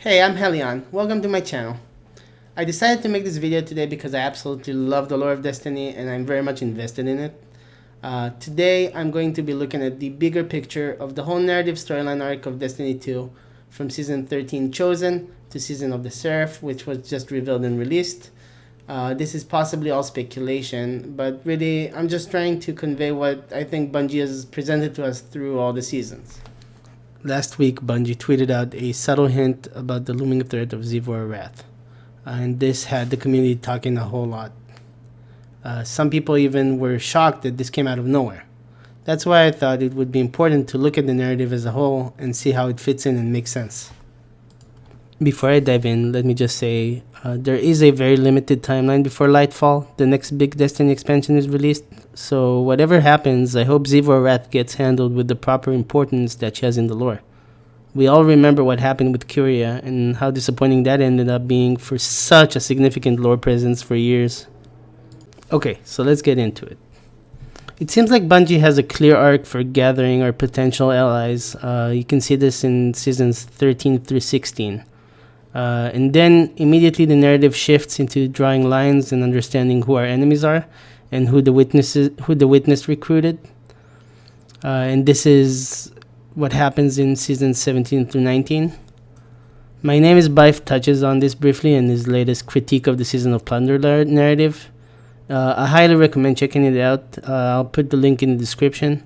Hey, I'm Helion. Welcome to my channel. I decided to make this video today because I absolutely love the lore of Destiny and I'm very much invested in it. Today, I'm going to be looking at the bigger picture of the whole narrative storyline arc of Destiny 2 from Season 13 Chosen to Season of the Seraph, which was just revealed and released. This is possibly all speculation, but really, I'm just trying to convey what I think Bungie has presented to us through all the seasons. Last week, Bungie tweeted out a subtle hint about the looming threat of Zivor Wrath, and this had the community talking a whole lot. Some people even were shocked that this came out of nowhere. That's why I thought it would be important to look at the narrative as a whole and see how it fits in and makes sense. Before I dive in, let me just say, there is a very limited timeline before Lightfall, the next big Destiny expansion, is released, so whatever happens, I hope Zivor Wrath gets handled with the proper importance that she has in the lore. We all remember what happened with Curia and how disappointing that ended up being for such a significant lore presence for years. Okay, so let's get into it. It seems like Bungie has a clear arc for gathering our potential allies. You can see this in seasons 13 through 16. And then immediately the narrative shifts into drawing lines and understanding who our enemies are and who the witness recruited. And this is what happens in seasons 17 through 19. My Name is Bife touches on this briefly in his latest critique of the Season of Plunder narrative. I highly recommend checking it out. I'll put the link in the description.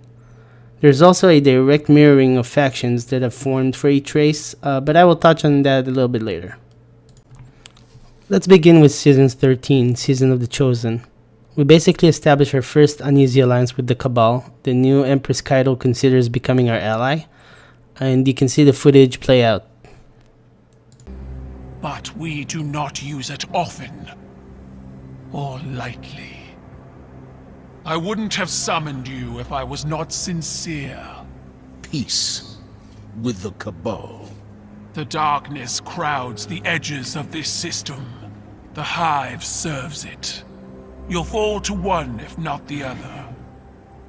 There's also a direct mirroring of factions that have formed for each race, but I will touch on that a little bit later. Let's begin with Season 13, Season of the Chosen. We basically establish our first uneasy alliance with the Cabal. The new Empress Kaido considers becoming our ally, and you can see the footage play out. But we do not use it often, or lightly. I wouldn't have summoned you if I was not sincere. Peace with the Cabal. The darkness crowds the edges of this system. The Hive serves it. You'll fall to one if not the other.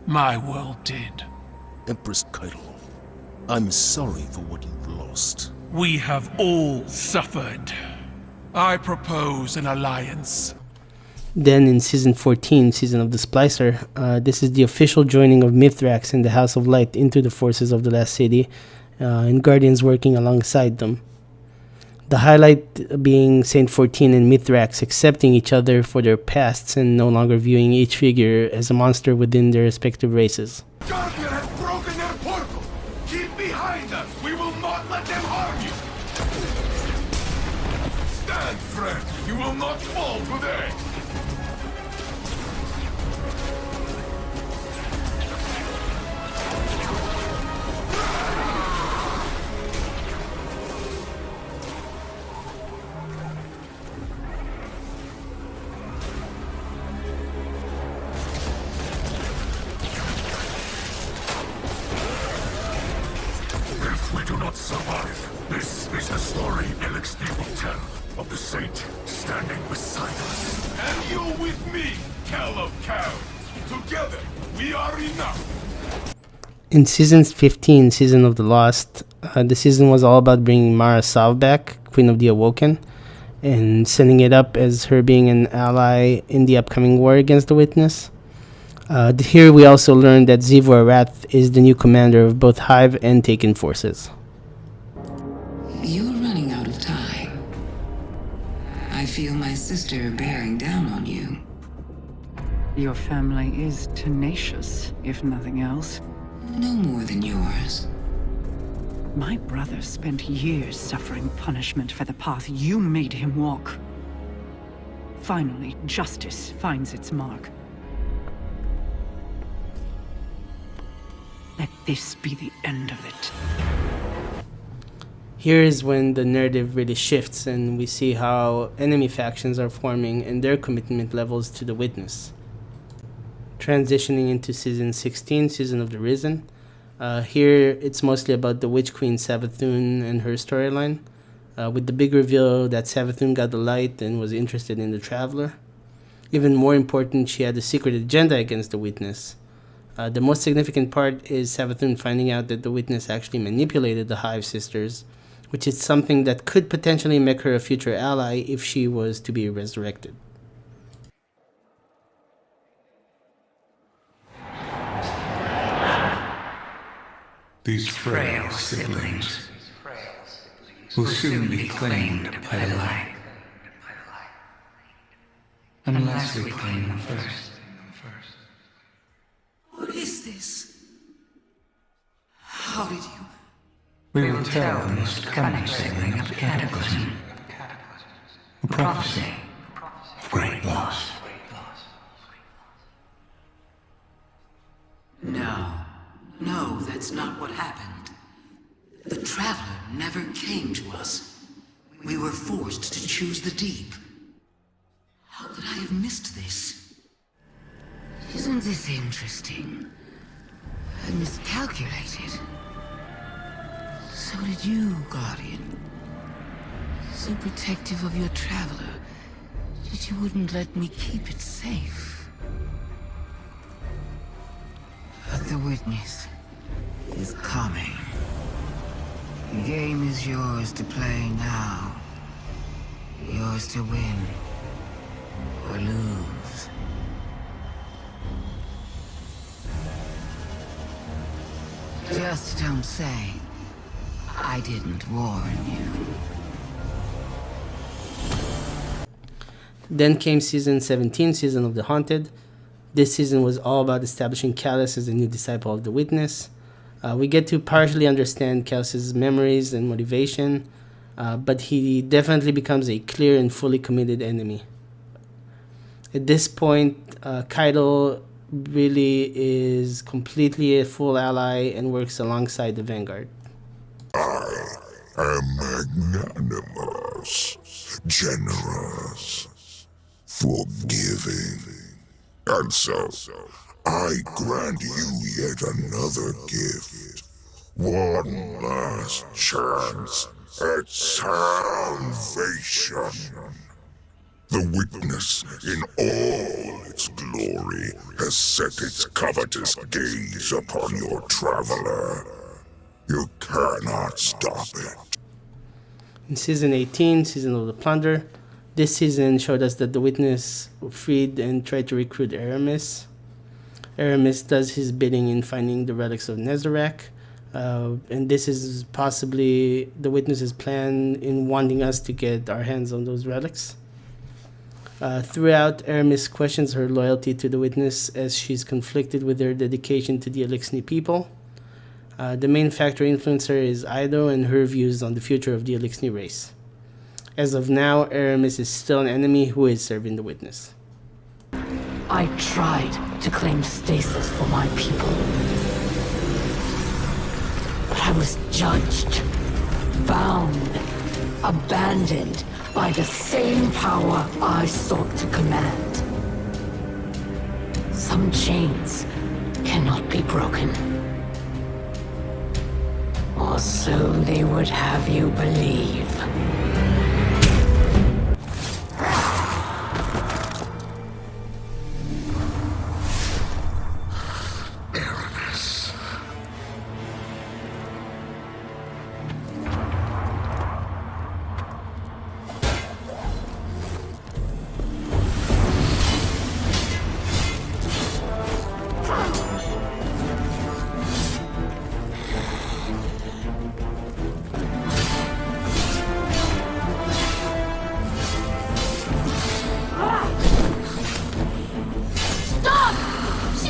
My world did. Empress Kaido, I'm sorry for what you've lost. We have all suffered. I propose an alliance. Then in Season 14, Season of the Splicer, this is the official joining of Mithrax and the House of Light into the forces of the Last City, and Guardians working alongside them. The highlight being Saint 14 and Mithrax accepting each other for their pasts and no longer viewing each figure as a monster within their respective races. Guardian has broken their portal! Keep behind us! We will not let them harm you! Stand, friend! You will not fall today! If we do not survive, this is the story LXD will tell of the Saint standing beside us. And you with me, Cal of Cows. Together, we are enough. In Season 15, Season of the Lost, the season was all about bringing Mara Sov back, Queen of the Awoken, and setting it up as her being an ally in the upcoming war against the Witness. Here we also learned that Zivor Wrath is the new commander of both Hive and Taken forces. You're running out of time. I feel my sister bearing down on you. Your family is tenacious, if nothing else. No more than yours. My brother spent years suffering punishment for the path you made him walk. Finally, justice finds its mark. Let this be the end of it. Here is when the narrative really shifts and we see how enemy factions are forming and their commitment levels to the Witness. Transitioning into Season 16, Season of the Risen. Here it's mostly about the Witch Queen Savathun and her storyline, with the big reveal that Savathun got the light and was interested in the Traveler. Even more important, she had a secret agenda against the Witness. The most significant part is Savathun finding out that the Witness actually manipulated the Hive sisters which is something that could potentially make her a future ally if she was to be resurrected. These frail siblings will soon be claimed by the light. Unless we claim them first. What is this? How did you... We will tell the most cunning sibling of the Cataclysm. A prophecy of great loss. No, that's not what happened. The Traveler never came to us. We were forced to choose the deep. How could I have missed this? Isn't this interesting? I miscalculated. So did you, Guardian. So protective of your Traveler that you wouldn't let me keep it safe. But the Witness is coming. The game is yours to play now. Yours to win or lose. Just don't say I didn't warn you. Then came Season 17, Season of the Haunted. This season was all about establishing Callus as a new disciple of the Witness. We get to partially understand Callus's memories and motivation, but he definitely becomes a clear and fully committed enemy. At this point, Kaido really is completely a full ally and works alongside the Vanguard. I am magnanimous, generous, forgiving. And so, I grant you yet another gift. One last chance at salvation. The Witness, in all its glory, has set its covetous gaze upon your Traveler. You cannot stop it. In Season 18, Season of the Plunder, this season showed us that the Witness freed and tried to recruit Aramis. Aramis does his bidding in finding the relics of Nezarec, and this is possibly the Witness's plan in wanting us to get our hands on those relics. Throughout, Aramis questions her loyalty to the Witness as she's conflicted with her dedication to the Elixni people. The main factor influencer is Ido and her views on the future of the Elixni race. As of now, Aramis is still an enemy who is serving the Witness. I tried to claim stasis for my people. But I was judged, bound, abandoned by the same power I sought to command. Some chains cannot be broken. Or so they would have you believe.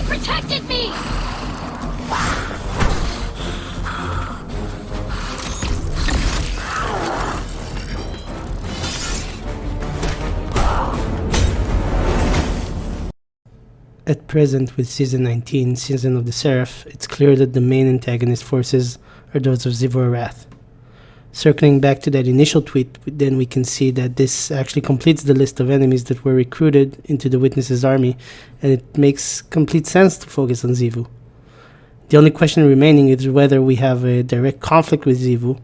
Protected me! At present, with Season 19, Season of the Seraph, it's clear that the main antagonist forces are those of Zivor Wrath. Circling back to that initial tweet, then we can see that this actually completes the list of enemies that were recruited into the Witness's army, and it makes complete sense to focus on Xivu. The only question remaining is whether we have a direct conflict with Xivu,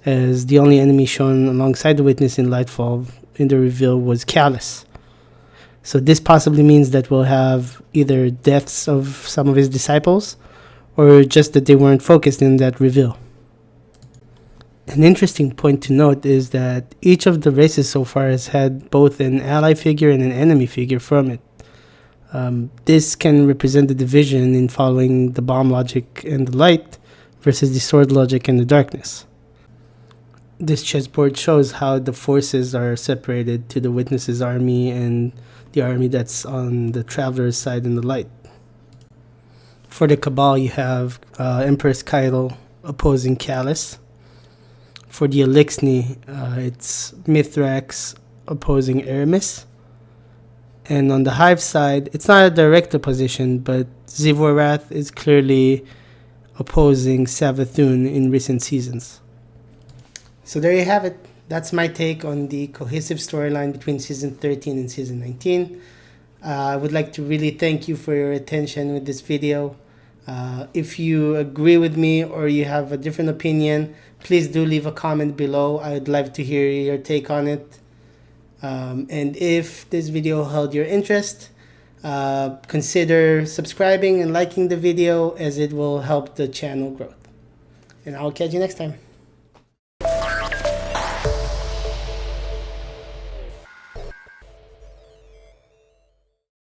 as the only enemy shown alongside the Witness in Lightfall in the reveal was Callus. So this possibly means that we'll have either deaths of some of his disciples, or just that they weren't focused in that reveal. An interesting point to note is that each of the races so far has had both an ally figure and an enemy figure from it. This can represent the division in following the bomb logic and the light versus the sword logic and the darkness. This chessboard shows how the forces are separated to the Witness's army and the army that's on the Traveler's side in the light. For the Cabal, you have Empress Keitel opposing Callus. For the Elixni, it's Mithrax opposing Aramis. And on the Hive side, it's not a direct opposition, but Zivorath is clearly opposing Savathun in recent seasons. So there you have it. That's my take on the cohesive storyline between Season 13 and Season 19. I would like to really thank you for your attention with this video. If you agree with me or you have a different opinion, please do leave a comment below. I would love to hear your take on it. And if this video held your interest, consider subscribing and liking the video, as it will help the channel growth. And I'll catch you next time.